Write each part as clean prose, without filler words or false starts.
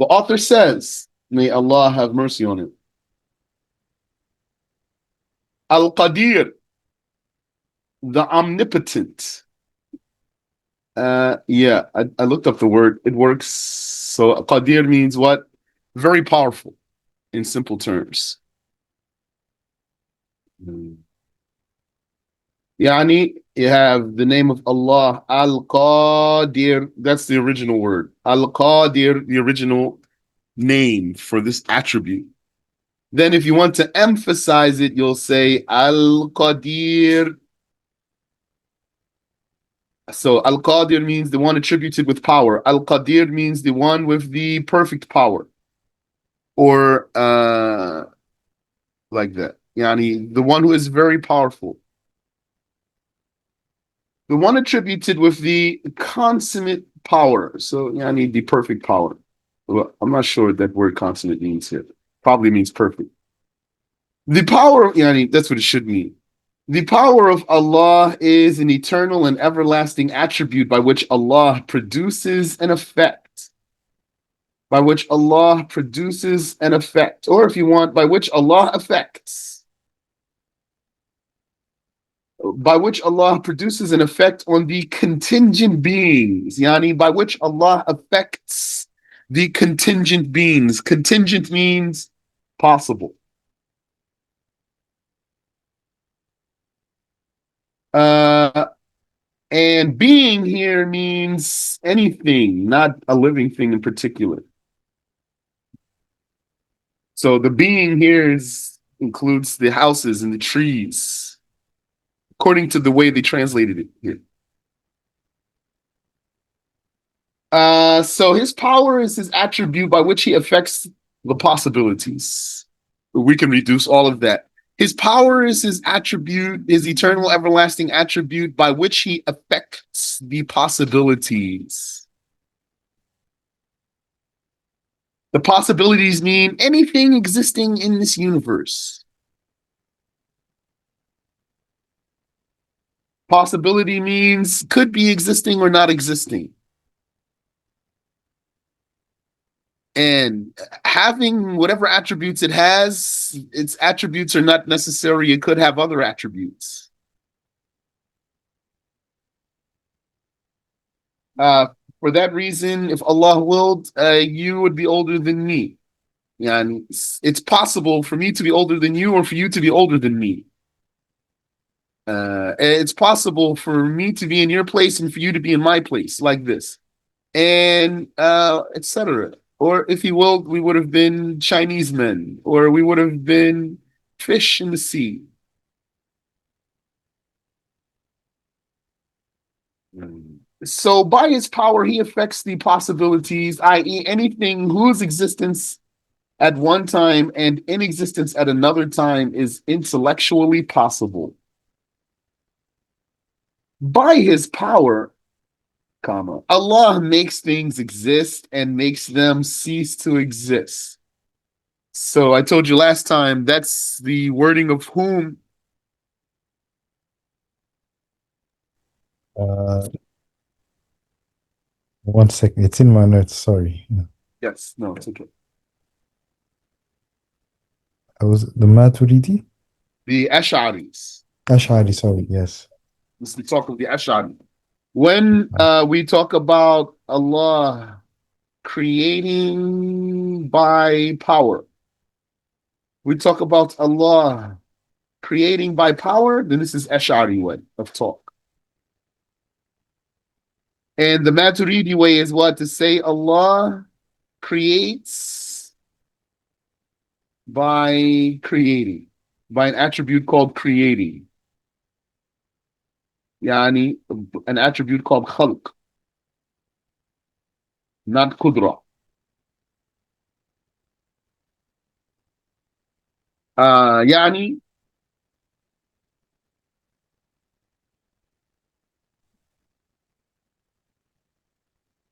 The author says, may Allah have mercy on him, Al-Qadir, the omnipotent. Yeah, I looked up the word. It works. So Qadir means what? Very powerful in simple terms. Yani, you have the name of Allah, Al-Qadir. That's the original word. Al-Qadir, the original name for this attribute. Then if you want to emphasize it, you'll say Al-Qadir. So Al-Qadir means the one attributed with power. Al-Qadir means the one with the perfect power. Or like that. Yani, the one who is very powerful. The one attributed with the consummate power. So, yani, the perfect power. Well, I'm not sure what that word consummate means here. Probably means perfect. The power, yani, that's what it should mean. The power of Allah is an eternal and everlasting attribute by which Allah produces an effect. By which Allah produces an effect. Or if you want, by which Allah affects. By which Allah produces an effect on the contingent beings. Yani, by which Allah affects the contingent beings. Contingent means possible. And being here means anything, not a living thing in particular. So the being here includes the houses and the trees, according to the way they translated it here. So his power is his attribute by which he affects the possibilities. We can reduce all of that. His power is his attribute, his eternal, everlasting attribute by which he affects the possibilities. The possibilities mean anything existing in this universe. Possibility means could be existing or not existing. And having whatever attributes it has, its attributes are not necessary. It could have other attributes. For that reason, if Allah willed, you would be older than me. And it's possible for me to be older than you or for you to be older than me. It's possible for me to be in your place and for you to be in my place, like this. And etc. Or if you will, we would have been Chinese men, or we would have been fish in the sea. So by his power, he affects the possibilities, i.e., anything whose existence at one time and in existence at another time is intellectually possible. By his power, comma, Allah makes things exist and makes them cease to exist. So I told you last time, that's the wording of whom. Uh, One second. It's in my notes. Sorry. Yes, no, it's okay. I was the Maturidi? The Ash'aris. Ash'ari, sorry. Yes. This is the talk of the Ash'ari. When we talk about Allah creating by power, we talk about Allah creating by power, then this is Ash'ari way of talk. And the Maturidi way is what? To say Allah creates by creating, by an attribute called creating. Yani, an attribute called khalq, not qudra. Yani,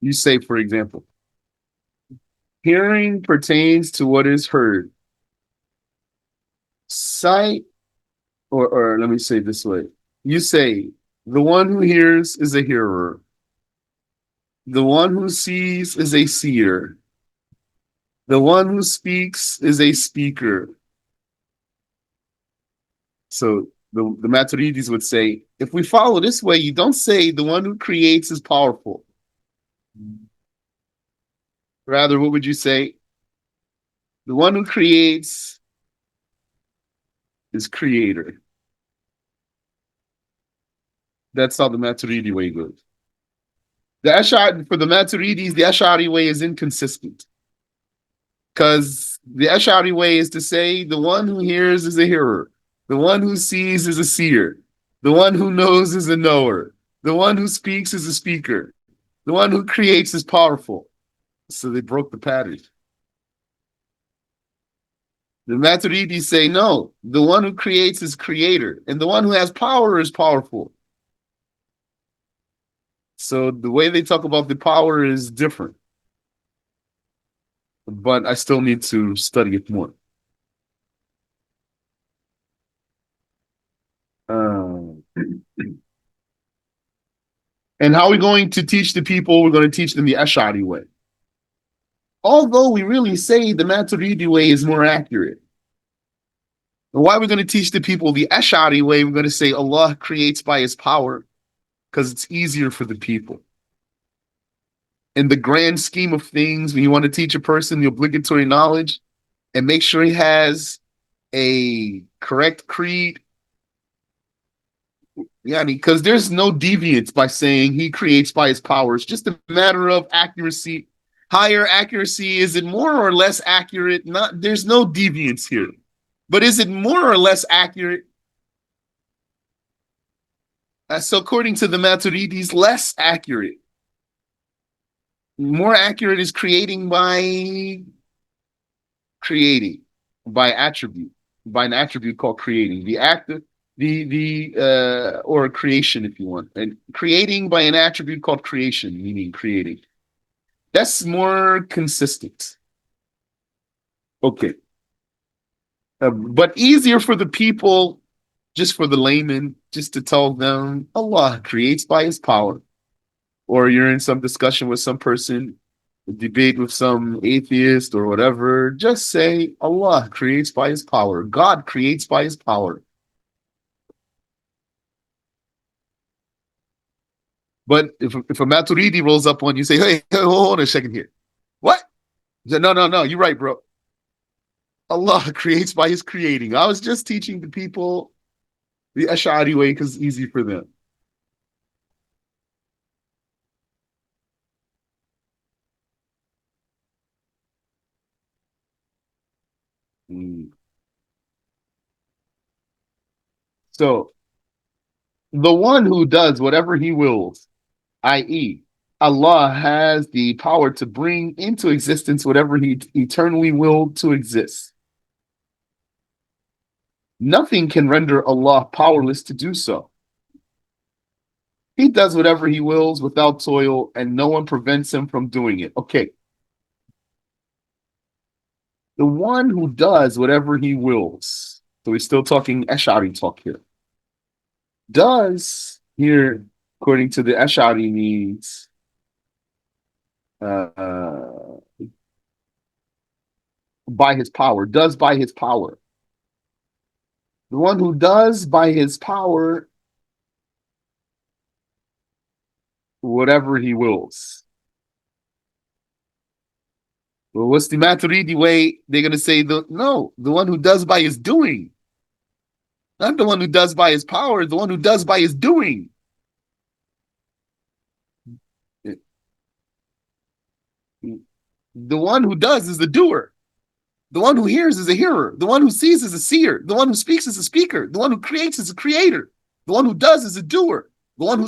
you say, for example, hearing pertains to what is heard. Sight, or let me say it this way. You say, the one who hears is a hearer. The one who sees is a seer. The one who speaks is a speaker. So the Maturidis would say, if we follow this way, you don't say the one who creates is powerful. Rather, what would you say? The one who creates is creator. That's how the Maturidi way goes. For the Maturidis, the Ash'ari way is inconsistent. Because the Ash'ari way is to say the one who hears is a hearer, the one who sees is a seer, the one who knows is a knower, the one who speaks is a speaker, the one who creates is powerful. So they broke the pattern. The Maturidis say no, the one who creates is creator, and the one who has power is powerful. So the way they talk about the power is different. But I still need to study it more. And how are we going to teach the people? We're going to teach them the Ash'ari way. Although we really say the Maturidi way is more accurate. And why we're going to teach the people the Ash'ari way, we're going to say Allah creates by his power because it's easier for the people. In the grand scheme of things, when you want to teach a person the obligatory knowledge and make sure he has a correct creed, yeah, because there's no deviance by saying he creates by his power. It's just a matter of accuracy. Higher accuracy, is it more or less accurate? There's no deviance here. But is it more or less accurate? So according to the Maturidis, less accurate. More accurate is creating by attribute, by an attribute called creating. The act of or creation, if you want, and creating by an attribute called creation, meaning creating. That's more consistent. Okay. But easier for the people, just for the layman, just to tell them Allah creates by his power. Or you're in some discussion with some person, a debate with some atheist or whatever, just say Allah creates by his power. God creates by his power. But if a Maturidi rolls up on you, say, hey, hold on a second here. What? No, you're right, bro. Allah creates by his creating. I was just teaching the people the Ash'ari way because it's easy for them. So the one who does whatever he wills, i.e., Allah has the power to bring into existence whatever he eternally willed to exist. Nothing can render Allah powerless to do so. He does whatever he wills without toil, and no one prevents him from doing it. Okay. The one who does whatever he wills, so we're still talking Ash'ari talk here, does here, according to the Ash'ari, means by his power, does by his power. The one who does by his power whatever he wills. Well, what's the Maturidi way? They're going to say, the one who does by his doing. Not the one who does by his power, the one who does by his doing. The one who does is the doer. The one who hears is a hearer. The one who sees is a seer. The one who speaks is a speaker. The one who creates is a creator. The one who does is a doer. The one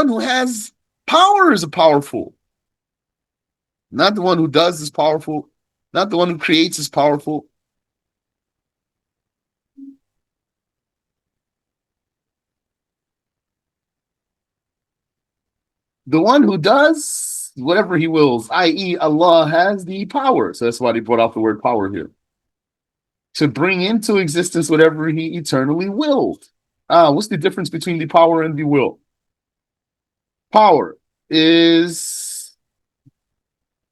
who has power is a powerful. Not the one who does is powerful. Not the one who creates is powerful. The one who does whatever he wills, i.e., Allah has the power. So that's why they brought out the word power here. To bring into existence whatever he eternally willed. What's the difference between the power and the will? Power is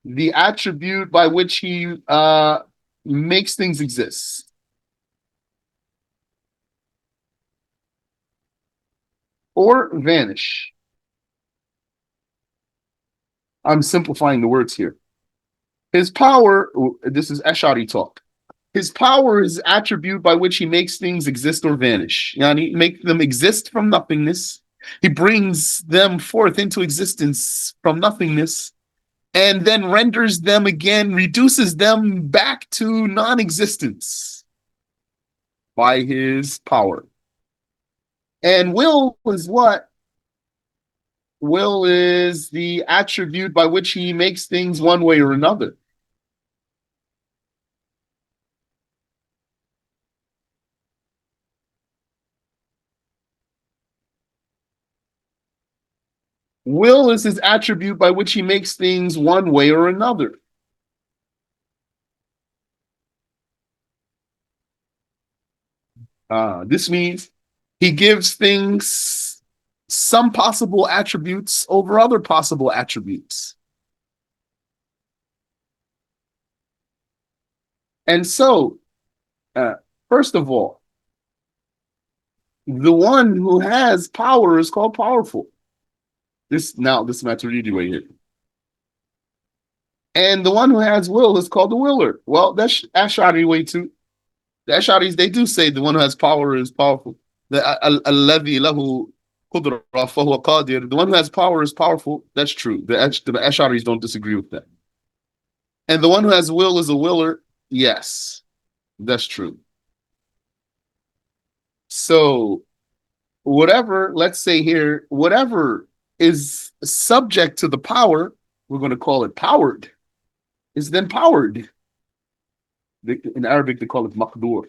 the attribute by which he makes things exist. Or vanish. I'm simplifying the words here. His power, this is Ash'ari talk. His power is attribute by which he makes things exist or vanish. Yani, make them exist from nothingness. He brings them forth into existence from nothingness and then renders them again, reduces them back to non-existence by his power. And will is what? Will is the attribute by which he makes things one way or another. Will is his attribute by which he makes things one way or another. This means he gives things some possible attributes over other possible attributes. And so, first of all, the one who has power is called powerful. This Maturidi right here. And the one who has will is called the willer. Well, that's Ash'ari way too. The Ash'aris, they do say the one who has power is powerful. The one who has power is powerful. That's true. The Ash'aris don't disagree with that. And the one who has will is a willer. Yes, that's true. So whatever, let's say here, whatever is subject to the power, we're going to call it powered, is then powered. In Arabic, they call it maqdur.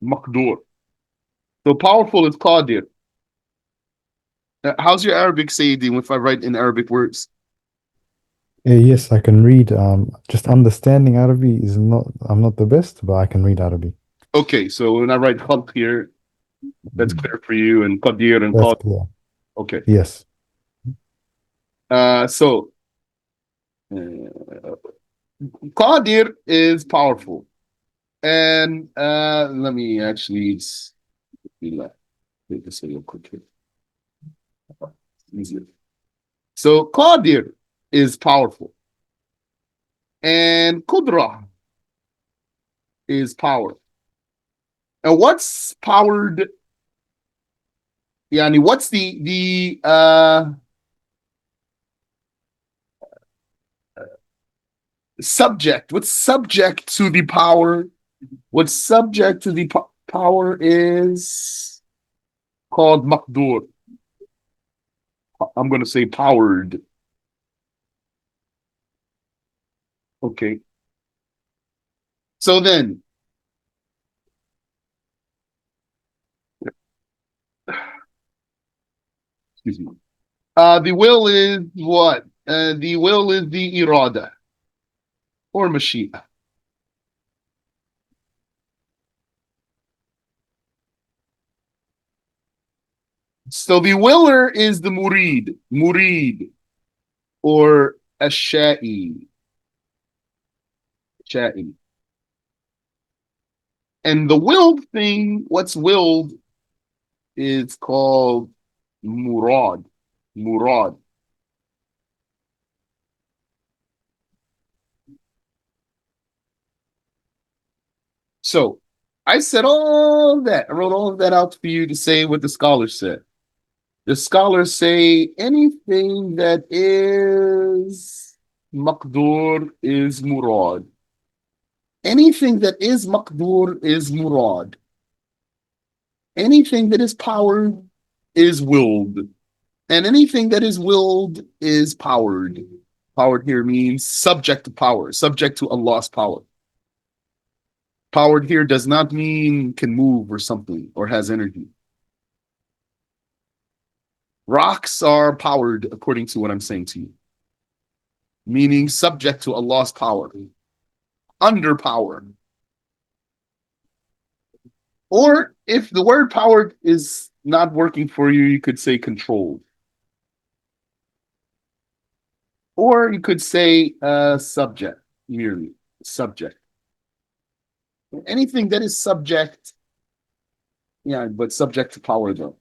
Maqdur. So powerful is qadir. How's your Arabic, Sayyidi, if I write in Arabic words? Yes, I can read. Just understanding Arabic is not, I'm not the best, but I can read Arabic. Okay, so when I write khalq here, that's clear for you, and qadir and That's qadir. clear. Okay. Yes. So qadir is powerful. And let me actually make this a little quick here. Easier. So qadir is powerful. And qudra is power. And what's powered? Yani, what's the subject? What's subject to the power? What's subject to the power is called maqdur. I'm going to say powered. Okay. So then, excuse me. The will is what? The will is the irada or mashi'a. So the willer is the murid, or ash-sha'i. And the willed thing, what's willed, is called murad. So I said all that. I wrote all of that out for you to say what the scholars said. The scholars say anything that is maqdur is murad. Anything that is maqdur is murad. Anything that is powered is willed. And anything that is willed is powered. Powered here means subject to power, subject to Allah's power. Powered here does not mean can move or something or has energy. Rocks are powered according to what I'm saying to you, meaning subject to Allah's power, under power. Or if the word powered is not working for you, you could say controlled. Or you could say subject, merely subject. Anything that is subject, yeah, but subject to power though,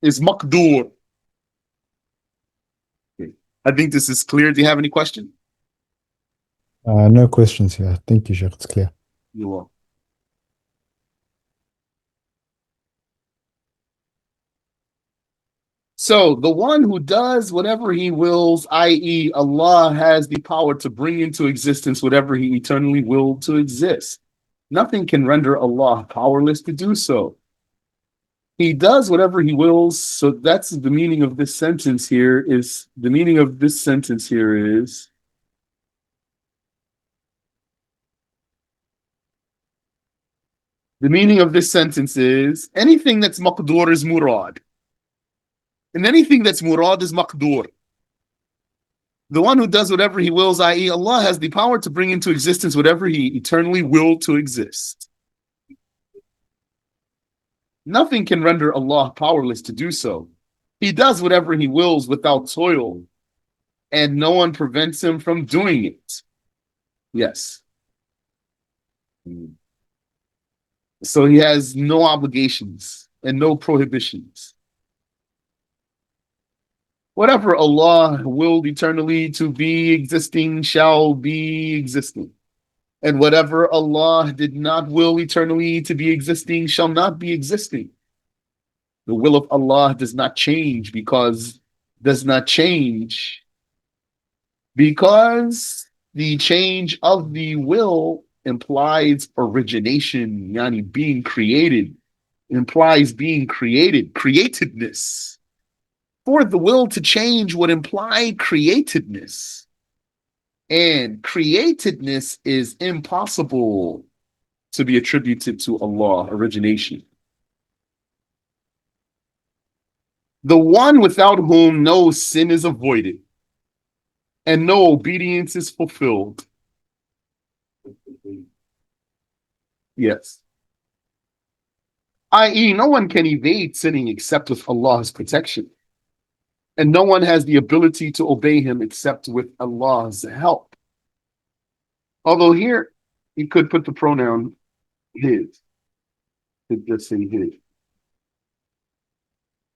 is maqdur. Okay. I think this is clear. Do you have any question? No questions here. Thank you, Sheikh. It's clear. You will. So the one who does whatever he wills, i.e., Allah has the power to bring into existence whatever he eternally willed to exist. Nothing can render Allah powerless to do so. He does whatever he wills. So that's the meaning of this sentence here is the meaning of this sentence here is the meaning of this sentence is anything that's maqdur is murad. And anything that's murad is maqdur. The one who does whatever he wills, i.e., Allah has the power to bring into existence whatever he eternally willed to exist. Nothing can render Allah powerless to do so. He does whatever he wills without toil, and no one prevents him from doing it. Yes. So he has no obligations and no prohibitions. Whatever Allah willed eternally to be existing shall be existing. And whatever Allah did not will eternally to be existing shall not be existing. The will of Allah does not change because the change of the will implies origination, yani being created, implies being created, createdness. For the will to change would imply createdness. And createdness is impossible to be attributed to Allah, origination. The one without whom no sin is avoided and no obedience is fulfilled. Yes. I.e., no one can evade sinning except with Allah's protection. And no one has the ability to obey him except with Allah's help. Although here, he could put the pronoun his. Could just say his.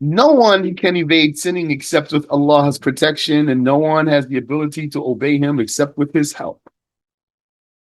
No one can evade sinning except with Allah's protection, and no one has the ability to obey him except with his help.